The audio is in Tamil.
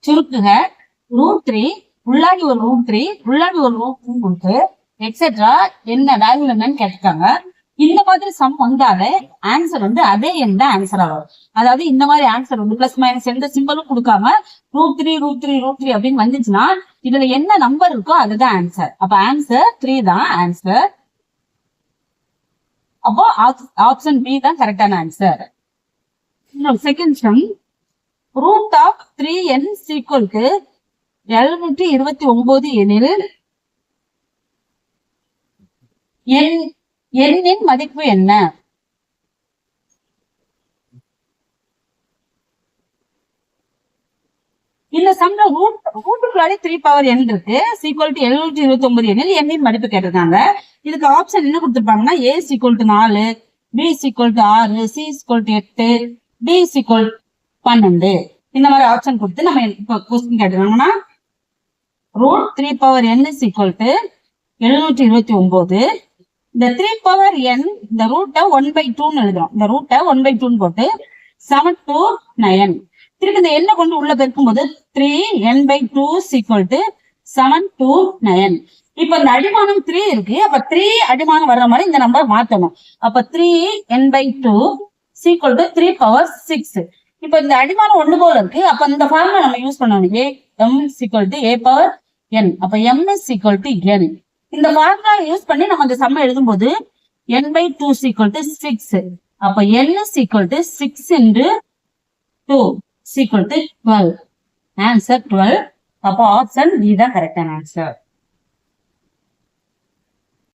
சுருக்குக √3 உள்ளாடி ஒரு √3 உள்ளாடி ஒரு √3 கொடுத்து எக்ஸெட்ரா என்ன வேல்யூ என்னன்னு கேட்டுட்டாங்க. இந்த மாதிரி சம் வந்தாலே ஆன்சர் அதே எந்த ஆன்சரா வரும். அதாவது இந்த மாதிரி ஆன்சர் பிளஸ் மைனஸ் எந்த சிம்பிளும் கொடுக்காம √3 √3 √3 அப்படின்னு வந்துச்சுன்னா இதுல என்ன நம்பர் இருக்கோ அதுதான் ஆன்சர். அப்ப ஆன்சர் 3 தான் ஆன்சர். அப்போ ஆப்ஷன் பி தான் கரெக்டான ஆன்சர். செகண்ட் சம் √3n = 729 எனில் எண்ணின் மதிப்பு என்ன? இந்த சம்ல ரூட்டுக்குள்ளாடி 3n இருக்கு. = 729 எனில் எண்ணின் மதிப்பு கேட்டிருக்காங்க. இதுக்கு ஆப்ஷன் என்ன கொடுத்திருப்பாங்கன்னா a = 4, b = 6, c = 8, d = 12 இந்த மாதிரி ஆப்ஷன் கொடுத்து நம்ம இப்ப கொஸ்டின் கேட்டிருக்காங்கன்னா √3n = 729. இந்த 3n இந்த ரூட்டை 1/2 எழுதுறோம். இந்த ரூட்டை 1/2 போட்டு 7 to 9 திருப்பி இந்த எண்ணை கொண்டு உள்ள பெருக்கும் போது 3n/2 = 7 to 9. இப்ப இந்த அடிமானம் 3 இருக்கு. அப்ப 3 அடிமானம் வர்ற மாதிரி இந்த நம்பர் மாத்தணும். அப்ப 3n/2 = 3/6. இப்ப இந்த அடிமானம் 1 போல இருக்கு. அப்ப இந்த ஃபார்முலா நம்ம யூஸ் பண்ணணும். m = a/n. அப்ப m = n. இந்த ஃபார்முலா யூஸ் பண்ணி நம்ம இந்த சம்ம எழுதும் போது n/2 = 6. அப்ப n = 6 × 2 = 12. ஆன்சர் 12. அப்போ ஆப்ஷன் டி தான் கரெக்டான ஆன்சர்.